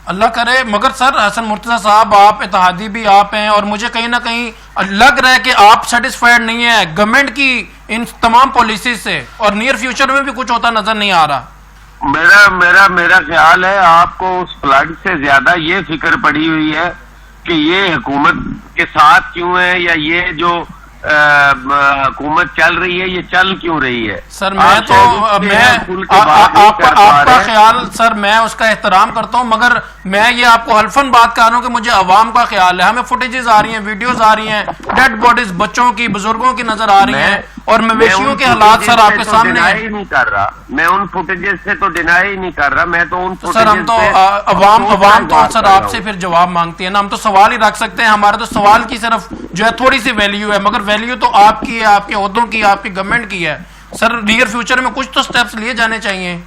اللہ کرے. مگر سر حسن مرتضیٰ صاحب آپ اتحادی بھی آپ ہیں اور مجھے کہیں نہ کہیں لگ رہا ہے کہ آپ سیٹسفائیڈ نہیں ہیں گورنمنٹ کی ان تمام پالیسیز سے اور نیئر فیوچر میں بھی کچھ ہوتا نظر نہیں آ رہا. میرا خیال ہے آپ کو اس فلڈ سے زیادہ یہ فکر پڑی ہوئی ہے کہ یہ حکومت کے ساتھ کیوں ہے یا یہ جو حکومت چل رہی ہے یہ چل کیوں رہی ہے. سر میں تو آپ کا خیال سر میں اس کا احترام کرتا ہوں مگر میں یہ آپ کو حلفاً بات کر رہا ہوں کہ مجھے عوام کا خیال ہے. ہمیں فوٹیجز آ رہی ہیں, ویڈیوز آ رہی ہیں, ڈیڈ باڈیز بچوں کی بزرگوں کی نظر آ رہی ہیں اور مویشیوں کے حالات سر آپ کے سامنے ہیں. نہیں کر رہا میں ان فوٹیجز سے تو ڈینائی ہی نہیں کر رہا. میں تو ان سر ہم تو عوام تو سر آپ سے پھر جواب مانگتی ہے نا. ہم تو سوال ہی رکھ سکتے ہیں. ہمارا تو سوال کی صرف جو ہے تھوڑی سی ویلیو ہے مگر ویلیو تو آپ کی ہے, آپ کے عہدوں کی, آپ کی گورنمنٹ کی ہے. سر نیئر فیوچر میں کچھ تو سٹیپس لیے جانے چاہیے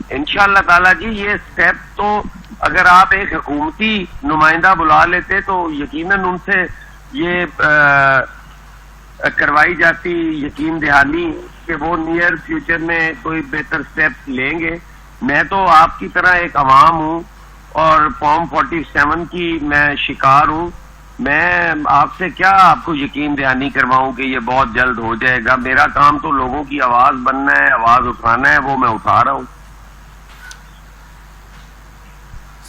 انشاءاللہ تعالیٰ جی. یہ سٹیپ تو اگر آپ ایک حکومتی نمائندہ بلا لیتے تو یقیناً ان سے یہ کروائی جاتی یقین دہانی کہ وہ نیئر فیوچر میں کوئی بہتر سٹیپ لیں گے. میں تو آپ کی طرح ایک عوام ہوں اور فارم 47 کی میں شکار ہوں. میں آپ سے کیا آپ کو یقین دہانی کرواؤں کہ یہ بہت جلد ہو جائے گا. میرا کام تو لوگوں کی آواز بننا ہے, آواز اٹھانا ہے, وہ میں اٹھا رہا ہوں.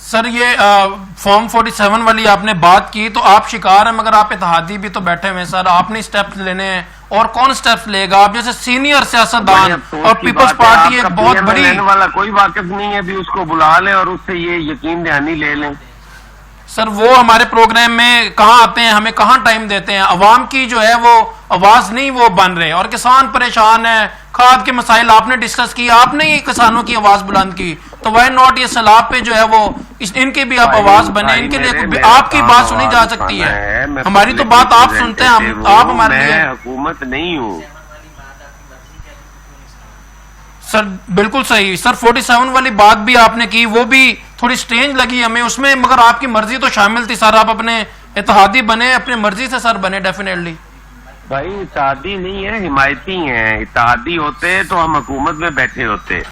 سر یہ فارم 47 والی آپ نے بات کی تو آپ شکار ہیں مگر آپ اتحادی بھی تو بیٹھے ہوئے ہیں سر. آپ نے سٹیپس لینے ہیں اور کون سٹیپس لے گا؟ آپ جیسے سینئر سیاستدان اور پیپلز پارٹی ایک بہت بڑی والا کوئی واقف نہیں ہے, ابھی اس کو بلا لیں اور اس سے یہ یقین دہانی لے لیں. سر وہ ہمارے پروگرام میں کہاں آتے ہیں, ہمیں کہاں ٹائم دیتے ہیں. عوام کی جو ہے وہ آواز نہیں وہ بن رہے اور کسان پریشان ہیں. کھاد کے مسائل آپ نے ڈسکس کی, آپ نے یہ کسانوں کی آواز بلند کی تو وائی ناٹ یہ سیلاب پہ جو ہے وہ ان کے بھی آپ آواز بنے. ان کے لیے آپ کی بات سنی جا سکتی ہے. ہماری تو بات آپ سنتے ہیں, آپ ہمارے لیے حکومت نہیں ہوں. سر بالکل صحیح. سر 47 والی بات بھی آپ نے کی, وہ بھی تھوڑی سٹرینج لگی ہمیں اس میں مگر آپ کی مرضی تو شامل تھی سر. آپ اپنے اتحادی بنے, اپنے مرضی سے سر بنے ڈیفینیٹلی. بھائی اتحادی نہیں ہے, حمایتی ہیں. اتحادی ہوتے تو ہم حکومت میں بیٹھے ہوتے.